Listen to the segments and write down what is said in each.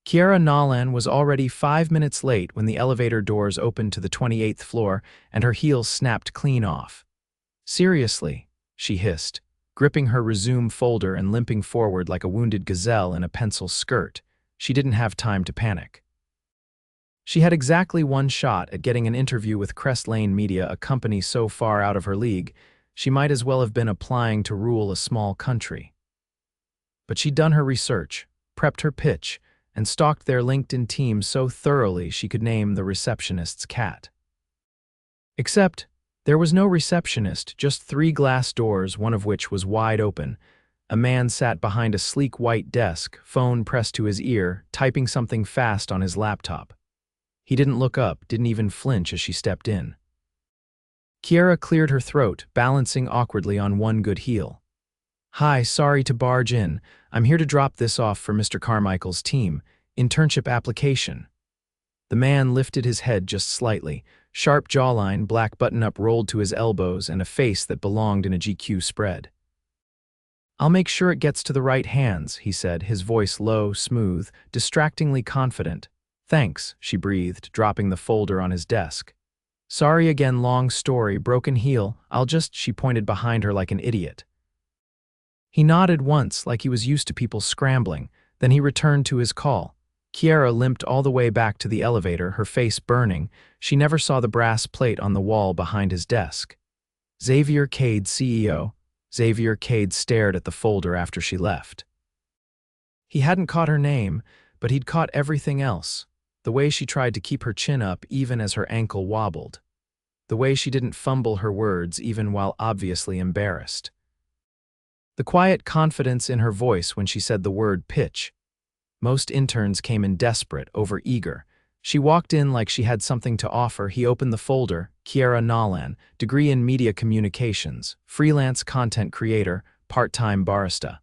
Kiera Nolan was already 5 minutes late when the elevator doors opened to the 28th floor and her heels snapped clean off. "Seriously," she hissed, gripping her resume folder and limping forward like a wounded gazelle in a pencil skirt. She didn't have time to panic. She had exactly one shot at getting an interview with CrestLane Media, a company so far out of her league, she might as well have been applying to rule a small country. But she'd done her research, prepped her pitch, and stalked their LinkedIn team so thoroughly she could name the receptionist's cat. Except, there was no receptionist, just 3 glass doors, one of which was wide open. A man sat behind a sleek white desk, phone pressed to his ear, typing something fast on his laptop. He didn't look up, didn't even flinch as she stepped in. Kiera cleared her throat, balancing awkwardly on one good heel. "Hi, sorry to barge in. I'm here to drop this off for Mr. Carmichael's team. Internship application." The man lifted his head just slightly, sharp jawline, black button-up rolled to his elbows, and a face that belonged in a GQ spread. "I'll make sure it gets to the right hands," he said, his voice low, smooth, distractingly confident. "Thanks," she breathed, dropping the folder on his desk. "Sorry again, long story, broken heel. She pointed behind her like an idiot. He nodded once, like he was used to people scrambling, then he returned to his call. Kiera limped all the way back to the elevator, her face burning. She never saw the brass plate on the wall behind his desk. "Xavier Kade, CEO. Xavier Kade stared at the folder after she left. He hadn't caught her name, but he'd caught everything else. The way she tried to keep her chin up even as her ankle wobbled. The way she didn't fumble her words even while obviously embarrassed. The quiet confidence in her voice when she said the word pitch. Most interns came in desperate, over-eager. She walked in like she had something to offer. He opened the folder. Kiera Nolan, degree in media communications, freelance content creator, part-time barista.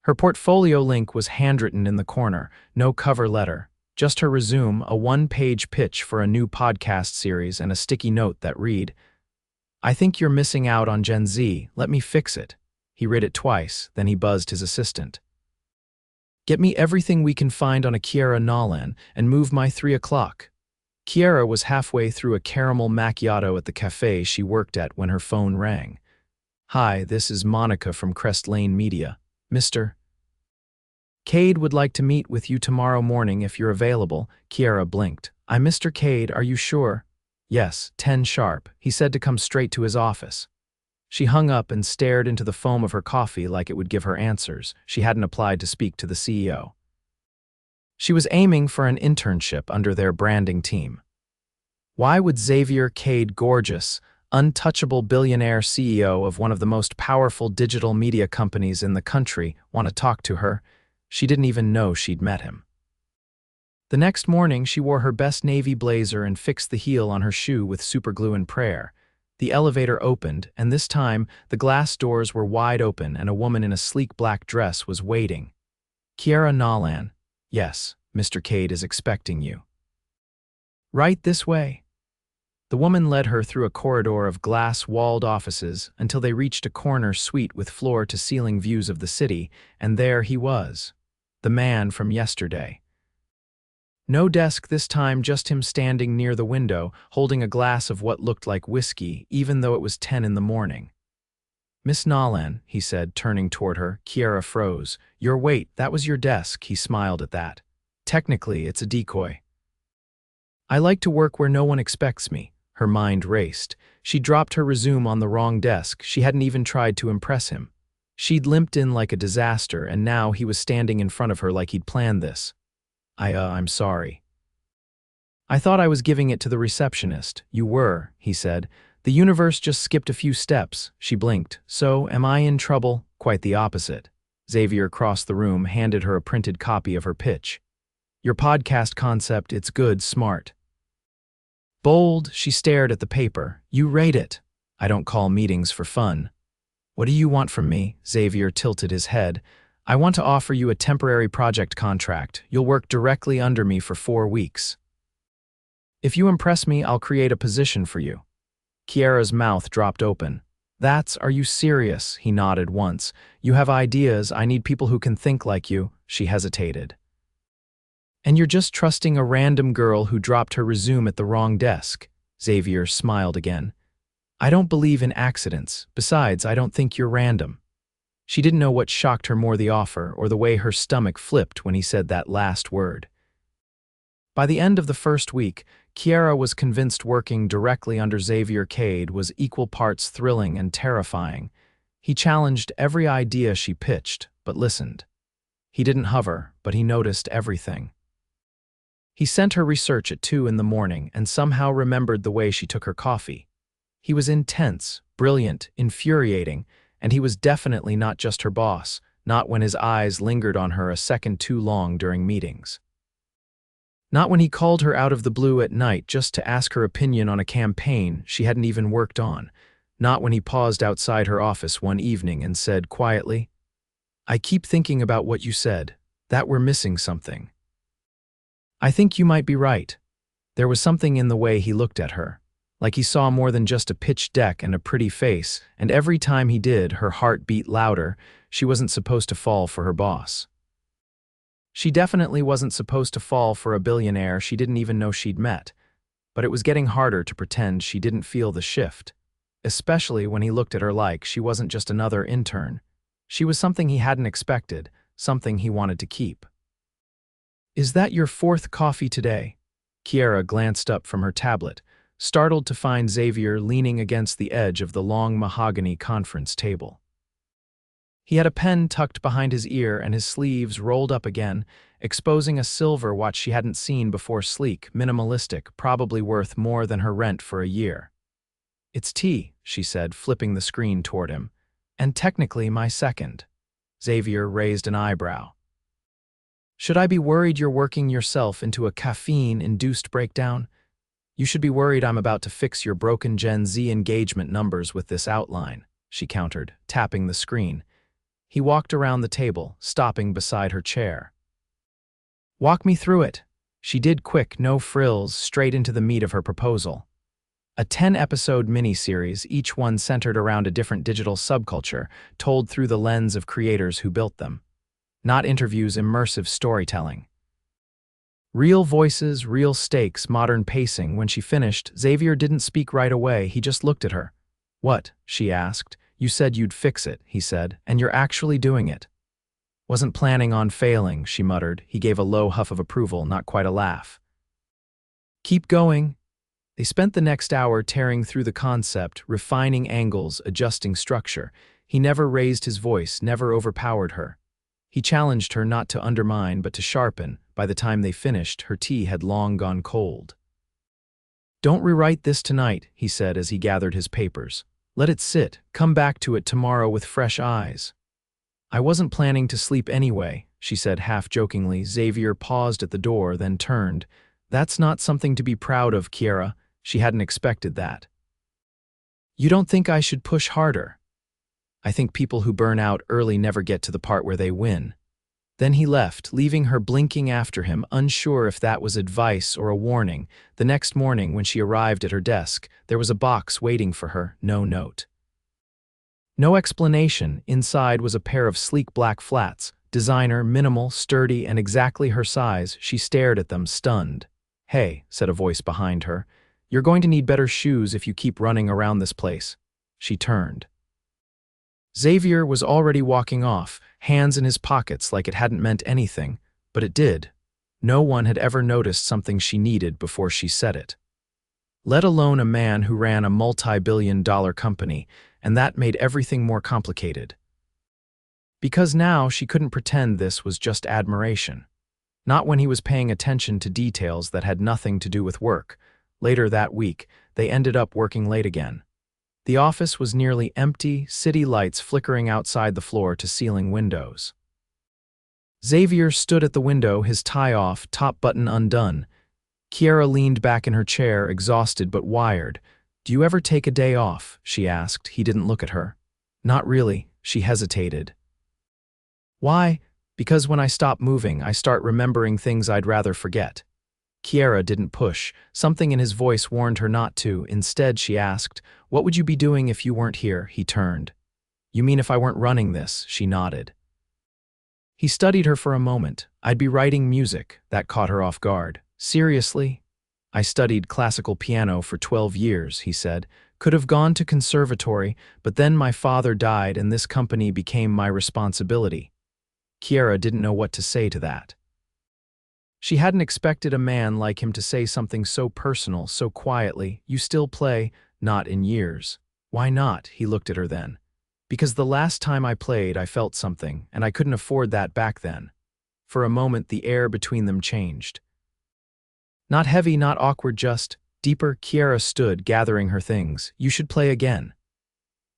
Her portfolio link was handwritten in the corner, no cover letter, just her resume, a 1-page pitch for a new podcast series, and a sticky note that read, "I think you're missing out on Gen Z, let me fix it." He read it twice, then he buzzed his assistant. "Get me everything we can find on a Kiera Nolan and move my 3 o'clock. Kiera was halfway through a caramel macchiato at the cafe she worked at when her phone rang. "Hi, this is Monica from CrestLane Media. Mr. Kade would like to meet with you tomorrow morning if you're available." Kiera blinked. "I'm Mr. Kade, are you sure?" "Yes, 10 sharp. He said to come straight to his office." She hung up and stared into the foam of her coffee like it would give her answers. She hadn't applied to speak to the CEO. She was aiming for an internship under their branding team. Why would Xavier Kade, gorgeous, untouchable billionaire CEO of one of the most powerful digital media companies in the country, want to talk to her? She didn't even know she'd met him. The next morning, she wore her best navy blazer and fixed the heel on her shoe with superglue and prayer. The elevator opened, and this time, the glass doors were wide open and a woman in a sleek black dress was waiting. "Kiera Nolan. Yes, Mr. Kade is expecting you." "Right this way." The woman led her through a corridor of glass-walled offices until they reached a corner suite with floor-to-ceiling views of the city, and there he was, the man from yesterday. No desk this time, just him standing near the window, holding a glass of what looked like whiskey, even though it was 10 in the morning. "Miss Nolan," he said, turning toward her. Kiera froze. That was your desk." He smiled at that. "Technically, it's a decoy. I like to work where no one expects me." Her mind raced. She dropped her resume on the wrong desk. She hadn't even tried to impress him. She'd limped in like a disaster, and now he was standing in front of her like he'd planned this. I'm sorry. I thought I was giving it to the receptionist." "You were," he said. "The universe just skipped a few steps." She blinked. "So, am I in trouble?" "Quite the opposite." Xavier crossed the room, handed her a printed copy of her pitch. "Your podcast concept, it's good, smart." Bold, she stared at the paper. "You rate it." "I don't call meetings for fun." "What do you want from me?" Xavier tilted his head. "I want to offer you a temporary project contract. You'll work directly under me for 4 weeks. If you impress me, I'll create a position for you." Kiera's mouth dropped open. Are you serious?" He nodded once. "You have ideas. I need people who can think like you." She hesitated. And you're just trusting a random girl who dropped her resume at the wrong desk. Xavier smiled again. I don't believe in accidents. Besides, I don't think you're random. She didn't know what shocked her more, the offer or the way her stomach flipped when he said that last word. By the end of the first week, Kiera was convinced working directly under Xavier Kade was equal parts thrilling and terrifying. He challenged every idea she pitched, but listened. He didn't hover, but he noticed everything. He sent her research at 2 in the morning and somehow remembered the way she took her coffee. He was intense, brilliant, infuriating, and he was definitely not just her boss, not when his eyes lingered on her a second too long during meetings. Not when he called her out of the blue at night just to ask her opinion on a campaign she hadn't even worked on. Not when he paused outside her office one evening and said quietly, I keep thinking about what you said, that we're missing something. I think you might be right. There was something in the way he looked at her, like he saw more than just a pitch deck and a pretty face, and every time he did, her heart beat louder. She wasn't supposed to fall for her boss. She definitely wasn't supposed to fall for a billionaire she didn't even know she'd met, but it was getting harder to pretend she didn't feel the shift, especially when he looked at her like she wasn't just another intern. She was something he hadn't expected, something he wanted to keep. Is that your 4th coffee today? Kiera glanced up from her tablet, startled to find Xavier leaning against the edge of the long mahogany conference table. He had a pen tucked behind his ear and his sleeves rolled up again, exposing a silver watch she hadn't seen before, sleek, minimalistic, probably worth more than her rent for a year. It's tea, she said, flipping the screen toward him. And technically my second. Xavier raised an eyebrow. Should I be worried you're working yourself into a caffeine-induced breakdown? You should be worried I'm about to fix your broken Gen Z engagement numbers with this outline, she countered, tapping the screen. He walked around the table, stopping beside her chair. Walk me through it. She did, quick, no frills, straight into the meat of her proposal. A 10-episode miniseries, each one centered around a different digital subculture, told through the lens of creators who built them. Not interviews, immersive storytelling. Real voices, real stakes, modern pacing. When she finished, Xavier didn't speak right away, he just looked at her. What? She asked. You said you'd fix it, he said, and you're actually doing it. Wasn't planning on failing, she muttered. He gave a low huff of approval, not quite a laugh. Keep going. They spent the next hour tearing through the concept, refining angles, adjusting structure. He never raised his voice, never overpowered her. He challenged her not to undermine, but to sharpen. By the time they finished, her tea had long gone cold. Don't rewrite this tonight, he said as he gathered his papers. Let it sit, come back to it tomorrow with fresh eyes. I wasn't planning to sleep anyway, she said half-jokingly. Xavier paused at the door, then turned. That's not something to be proud of, Kiera. She hadn't expected that. You don't think I should push harder? I think people who burn out early never get to the part where they win. Then he left, leaving her blinking after him, unsure if that was advice or a warning. The next morning, when she arrived at her desk, there was a box waiting for her, no note. No explanation. Inside was a pair of sleek black flats, designer, minimal, sturdy, and exactly her size. She stared at them, stunned. Hey, said a voice behind her. You're going to need better shoes if you keep running around this place. She turned. Xavier was already walking off, hands in his pockets like it hadn't meant anything, but it did. No one had ever noticed something she needed before she said it. Let alone a man who ran a multi-billion-dollar company, and that made everything more complicated. Because now she couldn't pretend this was just admiration. Not when he was paying attention to details that had nothing to do with work. Later that week, they ended up working late again. The office was nearly empty, city lights flickering outside the floor-to-ceiling windows. Xavier stood at the window, his tie off, top button undone. Kiera leaned back in her chair, exhausted but wired. Do you ever take a day off? She asked. He didn't look at her. Not really, she hesitated. Why? Because when I stop moving, I start remembering things I'd rather forget. Kiera didn't push. Something in his voice warned her not to. Instead, she asked, What would you be doing if you weren't here? He turned. You mean if I weren't running this? She nodded. He studied her for a moment. I'd be writing music. That caught her off guard. Seriously? I studied classical piano for 12 years, he said. Could have gone to conservatory, but then my father died and this company became my responsibility. Kiera didn't know what to say to that. She hadn't expected a man like him to say something so personal, so quietly. You still play? Not in years. Why not? He looked at her then. Because the last time I played, I felt something, and I couldn't afford that back then. For a moment, the air between them changed. Not heavy, not awkward, just deeper. Kiera stood, gathering her things. You should play again.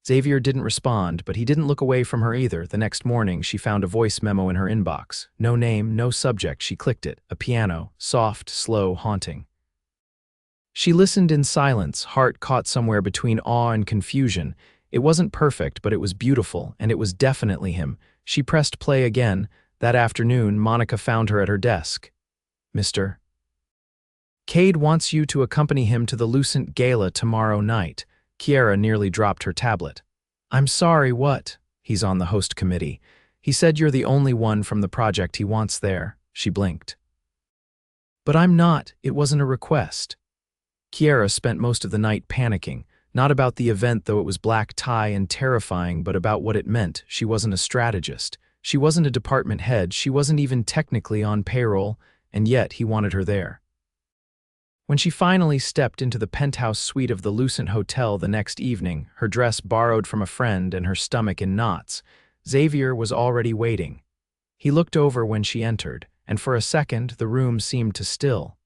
Xavier didn't respond, but he didn't look away from her either. The next morning, she found a voice memo in her inbox. No name, no subject. She clicked it. A piano, soft, slow, haunting. She listened in silence, heart caught somewhere between awe and confusion. It wasn't perfect, but it was beautiful, and it was definitely him. She pressed play again. That afternoon, Monica found her at her desk. Mr. Kade wants you to accompany him to the Lucent Gala tomorrow night. Kiera nearly dropped her tablet. I'm sorry, what? He's on the host committee. He said you're the only one from the project he wants there. She blinked. But I'm not. It wasn't a request. Kiera spent most of the night panicking, not about the event, though it was black tie and terrifying, but about what it meant. She wasn't a strategist. She wasn't a department head. She wasn't even technically on payroll, and yet he wanted her there. When she finally stepped into the penthouse suite of the Lucent Hotel the next evening, her dress borrowed from a friend and her stomach in knots, Xavier was already waiting. He looked over when she entered, and for a second the room seemed to still.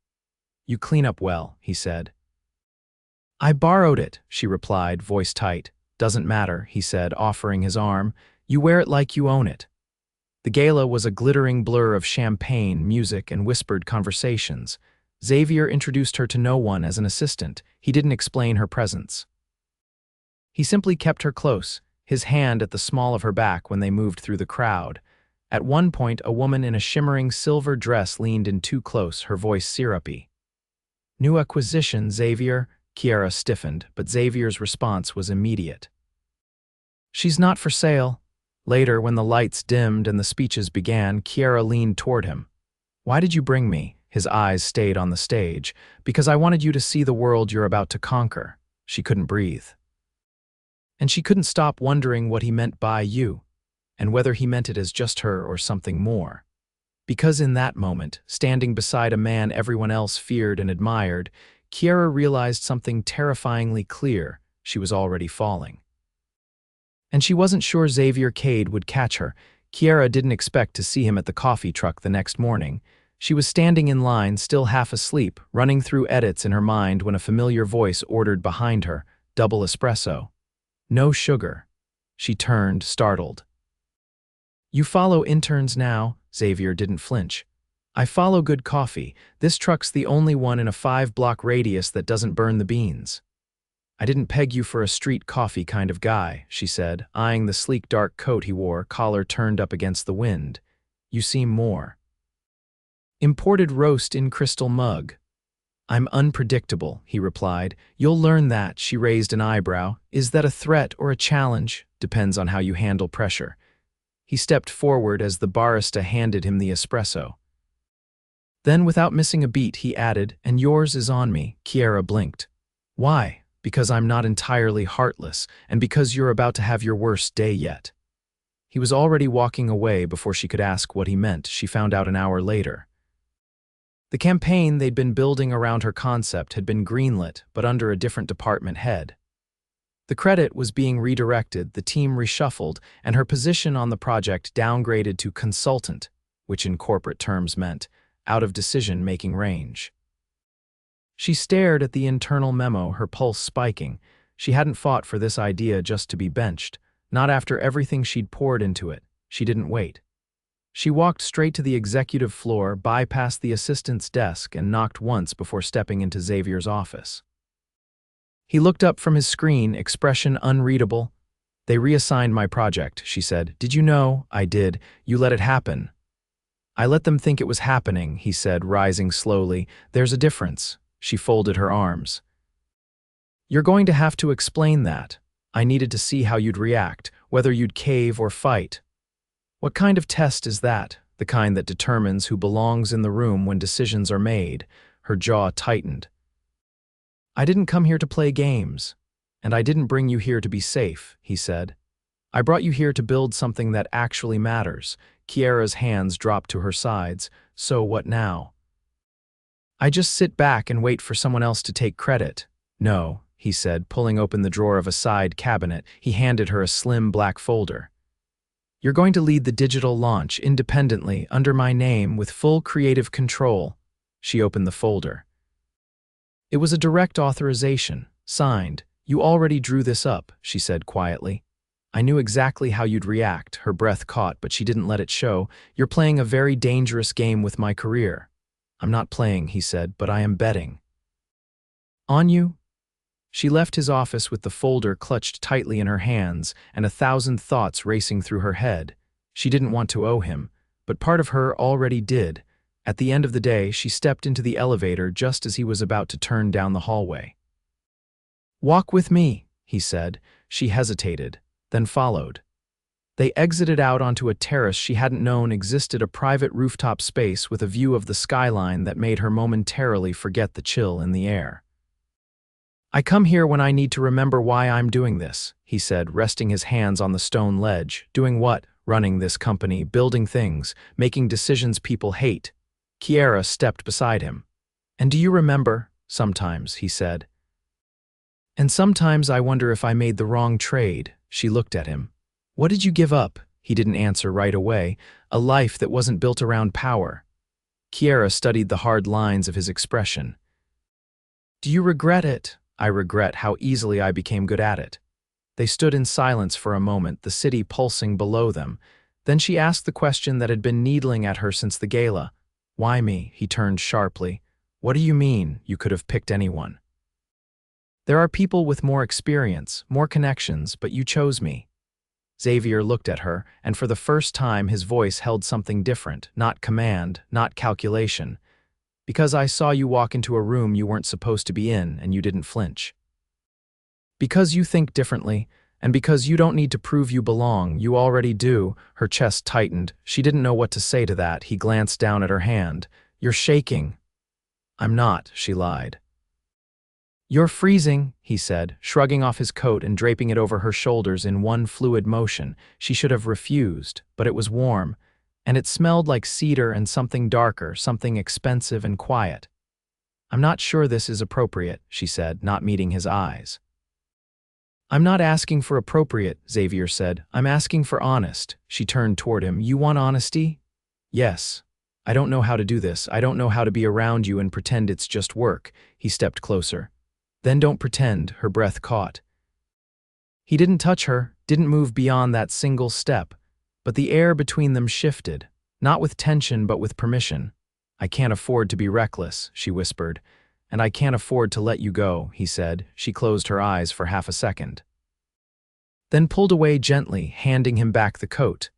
You clean up well, he said. I borrowed it, she replied, voice tight. Doesn't matter, he said, offering his arm. You wear it like you own it. The gala was a glittering blur of champagne, music, and whispered conversations. Xavier introduced her to no one as an assistant. He didn't explain her presence. He simply kept her close, his hand at the small of her back when they moved through the crowd. At one point, a woman in a shimmering silver dress leaned in too close, her voice syrupy. New acquisition, Xavier. Kiera stiffened, but Xavier's response was immediate. She's not for sale. Later, when the lights dimmed and the speeches began, Kiera leaned toward him. Why did you bring me? His eyes stayed on the stage. Because I wanted you to see the world you're about to conquer. She couldn't breathe. And she couldn't stop wondering what he meant by you, and whether he meant it as just her or something more. Because in that moment, standing beside a man everyone else feared and admired, Kiera realized something terrifyingly clear. She was already falling. And she wasn't sure Xavier Kade would catch her. Kiera didn't expect to see him at the coffee truck the next morning. She was standing in line, still half asleep, running through edits in her mind when a familiar voice ordered behind her, double espresso. No sugar. She turned, startled. You follow interns now? Xavier didn't flinch. I follow good coffee. This truck's the only one in a 5-block radius that doesn't burn the beans. I didn't peg you for a street coffee kind of guy, she said, eyeing the sleek dark coat he wore, collar turned up against the wind. You seem more. Imported roast in crystal mug. I'm unpredictable, he replied. You'll learn that, she raised an eyebrow. Is that a threat or a challenge? Depends on how you handle pressure. He stepped forward as the barista handed him the espresso. Then, without missing a beat, he added, and yours is on me. Kiera blinked. Why? Because I'm not entirely heartless, and because you're about to have your worst day yet. He was already walking away before she could ask what he meant. She found out an hour later. The campaign they'd been building around her concept had been greenlit, but under a different department head. The credit was being redirected, the team reshuffled, and her position on the project downgraded to consultant, which in corporate terms meant out of decision-making range. She stared at the internal memo, her pulse spiking. She hadn't fought for this idea just to be benched. Not after everything she'd poured into it. She didn't wait. She walked straight to the executive floor, bypassed the assistant's desk, and knocked once before stepping into Xavier's office. He looked up from his screen, expression unreadable. They reassigned my project, she said. Did you know? I did. You let it happen. I let them think it was happening, he said, rising slowly. There's a difference. She folded her arms. You're going to have to explain that. I needed to see how you'd react, whether you'd cave or fight. What kind of test is that? The kind that determines who belongs in the room when decisions are made. Her jaw tightened. I didn't come here to play games. And I didn't bring you here to be safe, he said. I brought you here to build something that actually matters. Kiera's hands dropped to her sides. So what now? I just sit back and wait for someone else to take credit. No, he said, pulling open the drawer of a side cabinet. He handed her a slim black folder. You're going to lead the digital launch independently, under my name, with full creative control. She opened the folder. It was a direct authorization, signed. You already drew this up, she said quietly. I knew exactly how you'd react. Her breath caught, but she didn't let it show. You're playing a very dangerous game with my career. I'm not playing, he said, but I am betting. On you? She left his office with the folder clutched tightly in her hands and 1,000 thoughts racing through her head. She didn't want to owe him, but part of her already did. At the end of the day, she stepped into the elevator just as he was about to turn down the hallway. Walk with me, he said. She hesitated, then followed. They exited out onto a terrace she hadn't known existed, a private rooftop space with a view of the skyline that made her momentarily forget the chill in the air. I come here when I need to remember why I'm doing this, he said, resting his hands on the stone ledge. Doing what? Running this company, building things, making decisions people hate. Kiera stepped beside him. And do you remember? Sometimes, he said. And sometimes I wonder if I made the wrong trade. She looked at him. What did you give up? He didn't answer right away. A life that wasn't built around power. Kiera studied the hard lines of his expression. Do you regret it? I regret how easily I became good at it. They stood in silence for a moment, the city pulsing below them. Then she asked the question that had been needling at her since the gala. Why me? He turned sharply. What do you mean you could have picked anyone? There are people with more experience, more connections, but you chose me. Xavier looked at her, and for the first time his voice held something different, not command, not calculation. Because I saw you walk into a room you weren't supposed to be in, and you didn't flinch. Because you think differently, and because you don't need to prove you belong, you already do. Her chest tightened. She didn't know what to say to that. He glanced down at her hand. You're shaking. I'm not, she lied. You're freezing, he said, shrugging off his coat and draping it over her shoulders in one fluid motion. She should have refused, but it was warm, and it smelled like cedar and something darker, something expensive and quiet. I'm not sure this is appropriate, she said, not meeting his eyes. I'm not asking for appropriate, Xavier said. I'm asking for honest. She turned toward him. You want honesty? Yes. I don't know how to do this. I don't know how to be around you and pretend it's just work. He stepped closer. Then don't pretend, her breath caught. He didn't touch her, didn't move beyond that single step, but the air between them shifted, not with tension but with permission. I can't afford to be reckless, she whispered. And I can't afford to let you go, he said. She closed her eyes for half a second. Then pulled away gently, handing him back the coat.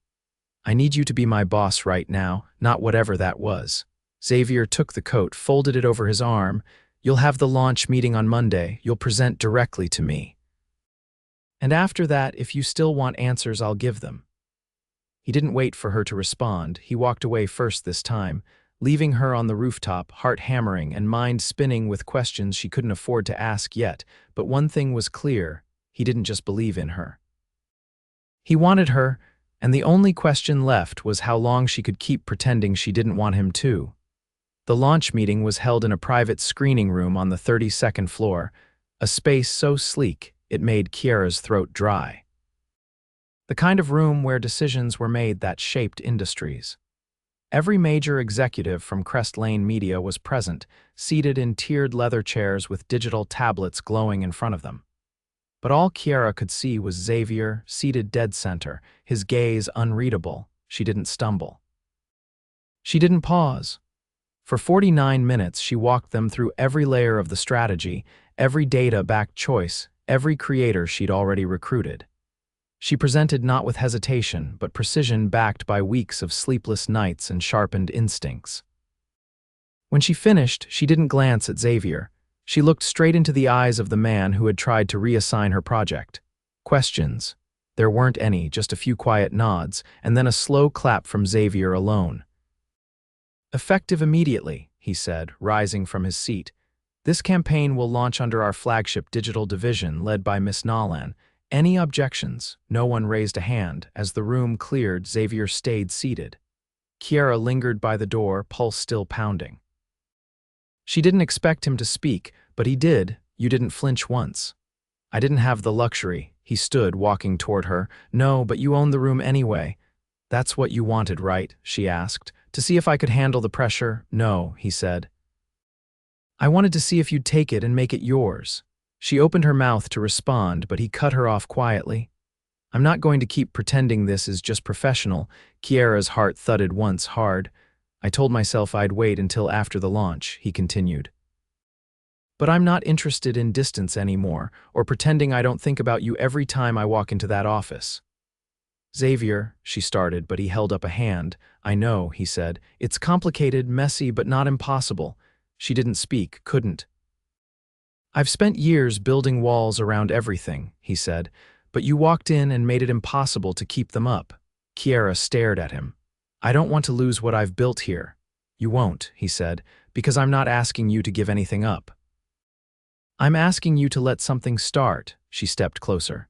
I need you to be my boss right now, not whatever that was. Xavier took the coat, folded it over his arm. You'll have the launch meeting on Monday. You'll present directly to me. And after that, if you still want answers, I'll give them. He didn't wait for her to respond. He walked away first this time, leaving her on the rooftop, heart hammering and mind spinning with questions she couldn't afford to ask yet. But one thing was clear, he didn't just believe in her. He wanted her, and the only question left was how long she could keep pretending she didn't want him to. The launch meeting was held in a private screening room on the 32nd floor, a space so sleek it made Kiera's throat dry. The kind of room where decisions were made that shaped industries. Every major executive from CrestLane Media was present, seated in tiered leather chairs with digital tablets glowing in front of them. But all Kiera could see was Xavier, seated dead center, his gaze unreadable. She didn't stumble. She didn't pause. For 49 minutes, she walked them through every layer of the strategy, every data-backed choice, every creator she'd already recruited. She presented not with hesitation, but precision backed by weeks of sleepless nights and sharpened instincts. When she finished, she didn't glance at Xavier. She looked straight into the eyes of the man who had tried to reassign her project. Questions. There weren't any, just a few quiet nods, and then a slow clap from Xavier alone. "Effective immediately," he said, rising from his seat. "This campaign will launch under our flagship digital division led by Miss Nolan. Any objections?" No one raised a hand. As the room cleared, Xavier stayed seated. Kiera lingered by the door, pulse still pounding. She didn't expect him to speak, but he did. "You didn't flinch once." "I didn't have the luxury." He stood, walking toward her. "No, but you owned the room anyway." "That's what you wanted, right?" she asked. "To see if I could handle the pressure?" "No," he said. "I wanted to see if you'd take it and make it yours." She opened her mouth to respond, but he cut her off quietly. "I'm not going to keep pretending this is just professional." Kiera's heart thudded once hard. "I told myself I'd wait until after the launch," he continued. "But I'm not interested in distance anymore, or pretending I don't think about you every time I walk into that office." "Xavier," she started, but he held up a hand. "I know," he said. "It's complicated, messy, but not impossible." She didn't speak, couldn't. "I've spent years building walls around everything," he said, "but you walked in and made it impossible to keep them up." Kiera stared at him. "I don't want to lose what I've built here." "You won't," he said, "because I'm not asking you to give anything up. I'm asking you to let something start." She stepped closer.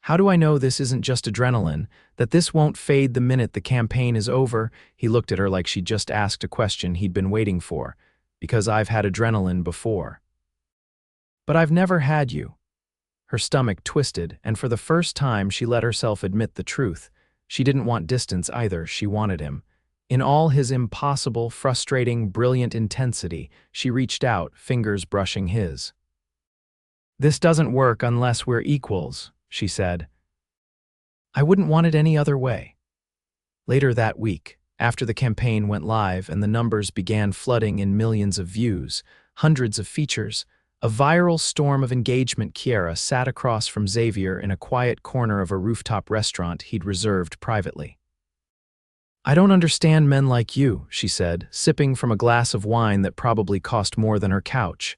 "How do I know this isn't just adrenaline, that this won't fade the minute the campaign is over?" He looked at her like she'd just asked a question he'd been waiting for. "Because I've had adrenaline before." "But I've never had you." Her stomach twisted, and for the first time she let herself admit the truth. She didn't want distance either, she wanted him. In all his impossible, frustrating, brilliant intensity, she reached out, fingers brushing his. "This doesn't work unless we're equals," she said. "I wouldn't want it any other way." Later that week, after the campaign went live and the numbers began flooding in millions of views, hundreds of features, a viral storm of engagement, Kiera sat across from Xavier in a quiet corner of a rooftop restaurant he'd reserved privately. "I don't understand men like you," she said, sipping from a glass of wine that probably cost more than her couch.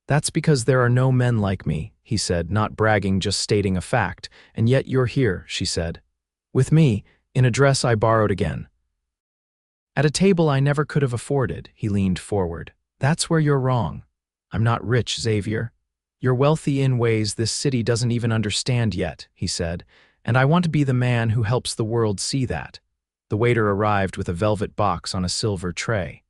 "That's because there are no men like me," he said, not bragging, just stating a fact. "And yet you're here," she said. "With me, in a dress I borrowed again. At a table I never could have afforded." He leaned forward. "That's where you're wrong. I'm not rich, Xavier. You're wealthy in ways this city doesn't even understand yet," he said, "and I want to be the man who helps the world see that." The waiter arrived with a velvet box on a silver tray.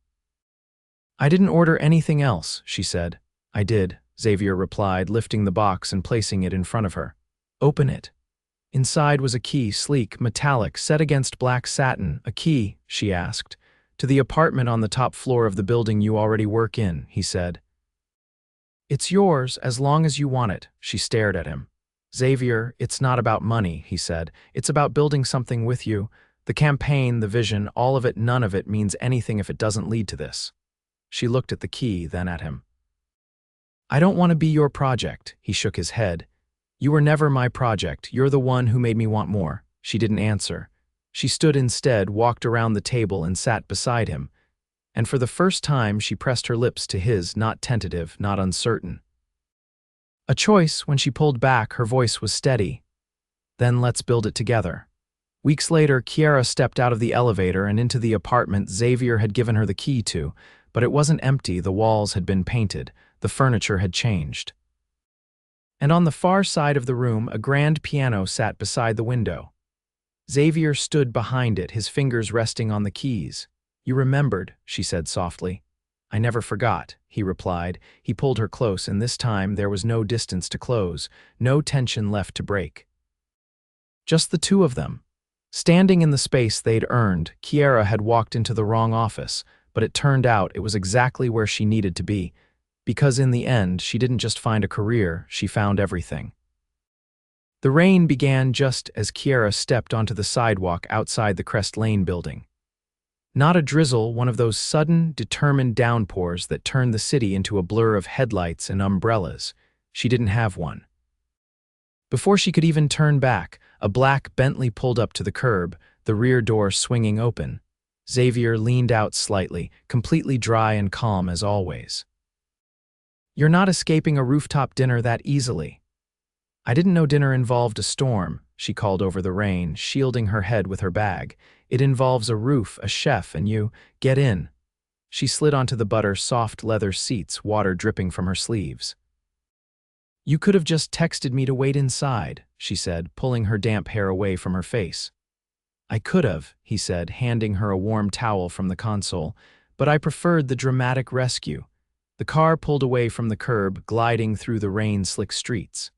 "I didn't order anything else," she said. "I did," Xavier replied, lifting the box and placing it in front of her. "Open it." Inside was a key, sleek, metallic, set against black satin. "A key?" she asked. "To the apartment on the top floor of the building you already work in," he said. "It's yours as long as you want it." She stared at him. "Xavier, it's not about money," he said. "It's about building something with you. The campaign, the vision, all of it, none of it means anything if it doesn't lead to this." She looked at the key, then at him. "I don't want to be your project," he shook his head. "You were never my project. You're the one who made me want more." She didn't answer. She stood instead, walked around the table and sat beside him. And for the first time she pressed her lips to his, not tentative, not uncertain. A choice. When she pulled back, her voice was steady. "Then let's build it together." Weeks later, Kiera stepped out of the elevator and into the apartment Xavier had given her the key to, but it wasn't empty. The walls had been painted. The furniture had changed. And on the far side of the room, a grand piano sat beside the window. Xavier stood behind it, his fingers resting on the keys. "You remembered," she said softly. "I never forgot," he replied. He pulled her close, and this time there was no distance to close, no tension left to break. Just the two of them. Standing in the space they'd earned, Kiera had walked into the wrong office, but it turned out it was exactly where she needed to be. Because in the end, she didn't just find a career, she found everything. The rain began just as Kiera stepped onto the sidewalk outside the CrestLane building. Not a drizzle, one of those sudden, determined downpours that turned the city into a blur of headlights and umbrellas. She didn't have one. Before she could even turn back, a black Bentley pulled up to the curb, the rear door swinging open. Xavier leaned out slightly, completely dry and calm as always. "You're not escaping a rooftop dinner that easily." "I didn't know dinner involved a storm," she called over the rain, shielding her head with her bag. "It involves a roof, a chef, and you. Get in." She slid onto the soft leather seats, water dripping from her sleeves. "You could have just texted me to wait inside," she said, pulling her damp hair away from her face. "I could have," he said, handing her a warm towel from the console, "but I preferred the dramatic rescue." The car pulled away from the curb, gliding through the rain-slick streets.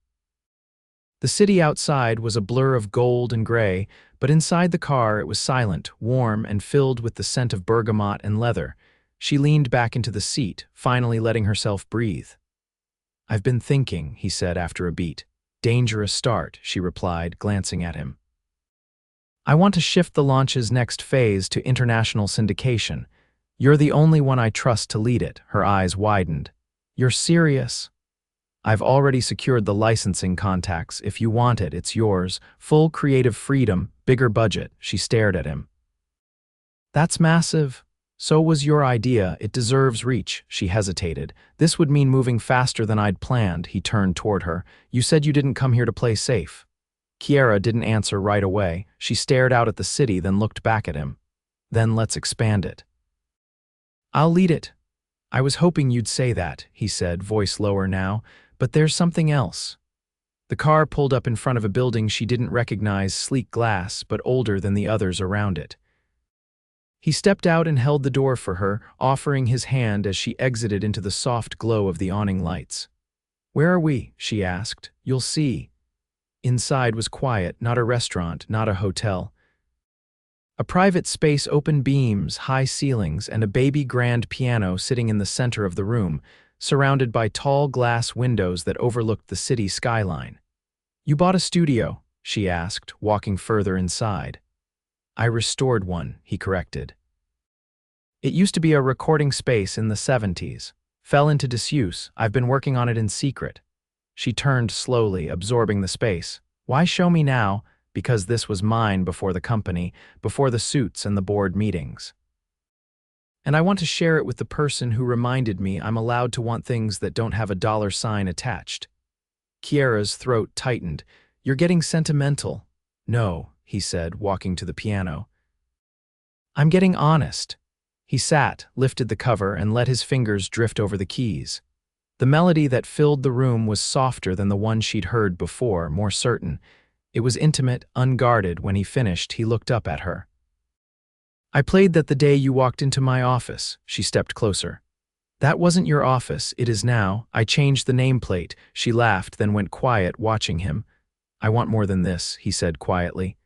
The city outside was a blur of gold and gray, but inside the car it was silent, warm, and filled with the scent of bergamot and leather. She leaned back into the seat, finally letting herself breathe. "I've been thinking," he said after a beat. "Dangerous start," she replied, glancing at him. "I want to shift the launch's next phase to international syndication. You're the only one I trust to lead it." Her eyes widened. "You're serious?" "I've already secured the licensing contacts. If you want it, it's yours. Full creative freedom, bigger budget." She stared at him. "That's massive." "So was your idea. It deserves reach." She hesitated. "This would mean moving faster than I'd planned." He turned toward her. "You said you didn't come here to play safe." Kiera didn't answer right away. She stared out at the city, then looked back at him. "Then let's expand it." "I'll lead it." "I was hoping you'd say that," he said, voice lower now. "But there's something else." The car pulled up in front of a building she didn't recognize, sleek glass, but older than the others around it. He stepped out and held the door for her, offering his hand as she exited into the soft glow of the awning lights. "Where are we?" she asked. "You'll see." Inside was quiet, not a restaurant, not a hotel. A private space, open beams, high ceilings, and a baby grand piano sitting in the center of the room, surrounded by tall glass windows that overlooked the city skyline. "You bought a studio?" she asked, walking further inside. "I restored one," he corrected. "It used to be a recording space in the 70s. Fell into disuse. I've been working on it in secret." She turned slowly, absorbing the space. "Why show me now?" "Because this was mine before the company, before the suits and the board meetings. And I want to share it with the person who reminded me I'm allowed to want things that don't have a dollar sign attached." Kiera's throat tightened. "You're getting sentimental." "No," he said, walking to the piano. "I'm getting honest." He sat, lifted the cover, and let his fingers drift over the keys. The melody that filled the room was softer than the one she'd heard before, more certain. It was intimate, unguarded. When he finished, he looked up at her. "I played that the day you walked into my office." She stepped closer. "That wasn't your office, it is now. I changed the nameplate." She laughed, then went quiet, watching him. "I want more than this," he said quietly.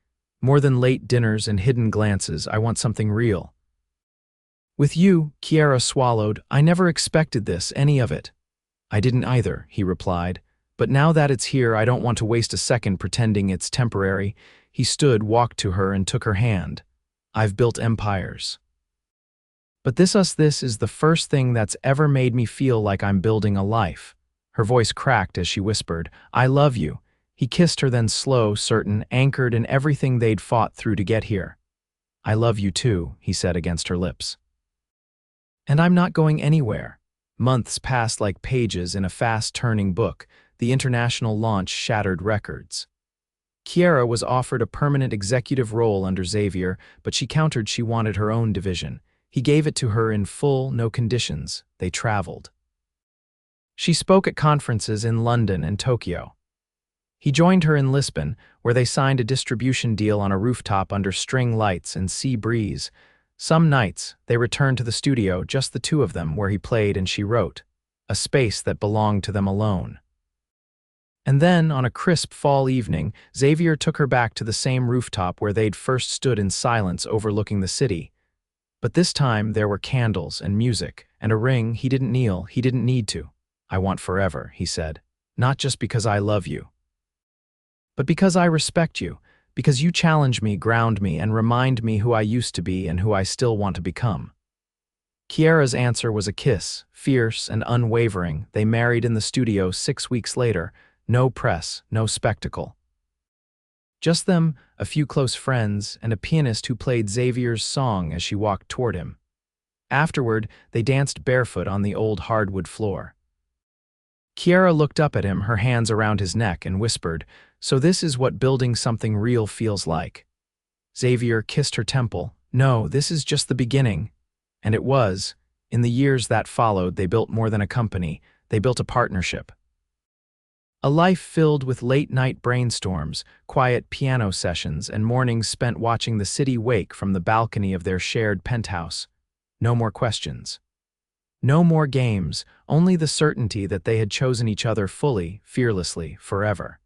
"More than late dinners and hidden glances. I want something real." "With you," Kiera swallowed. "I never expected this, any of it." "I didn't either," he replied. "But now that it's here, I don't want to waste a second pretending it's temporary." He stood, walked to her, and took her hand. "I've built empires. But this is the first thing that's ever made me feel like I'm building a life." Her voice cracked as she whispered, "I love you." He kissed her, then slow, certain, anchored in everything they'd fought through to get here. "I love you too," he said against her lips. "And I'm not going anywhere." Months passed like pages in a fast-turning book. The international launch shattered records. Kiera was offered a permanent executive role under Xavier, but she countered she wanted her own division. He gave it to her in full, no conditions. They traveled. She spoke at conferences in London and Tokyo. He joined her in Lisbon, where they signed a distribution deal on a rooftop under string lights and sea breeze. Some nights, they returned to the studio, just the two of them, where he played and she wrote, a space that belonged to them alone. And then, on a crisp fall evening, Xavier took her back to the same rooftop where they'd first stood in silence overlooking the city. But this time, there were candles and music, and a ring. He didn't kneel, he didn't need to. "I want forever," he said. "Not just because I love you, but because I respect you, because you challenge me, ground me, and remind me who I used to be and who I still want to become." Kiera's answer was a kiss, fierce and unwavering. They married in the studio 6 weeks later. No press, no spectacle. Just them, a few close friends, and a pianist who played Xavier's song as she walked toward him. Afterward, they danced barefoot on the old hardwood floor. Kiera looked up at him, her hands around his neck, and whispered, So this is what building something real feels like. Xavier kissed her temple. No, this is just the beginning. And it was. In the years that followed, they built more than a company. They built a partnership. A life filled with late-night brainstorms, quiet piano sessions, and mornings spent watching the city wake from the balcony of their shared penthouse. No more questions. No more games, only the certainty that they had chosen each other fully, fearlessly, forever.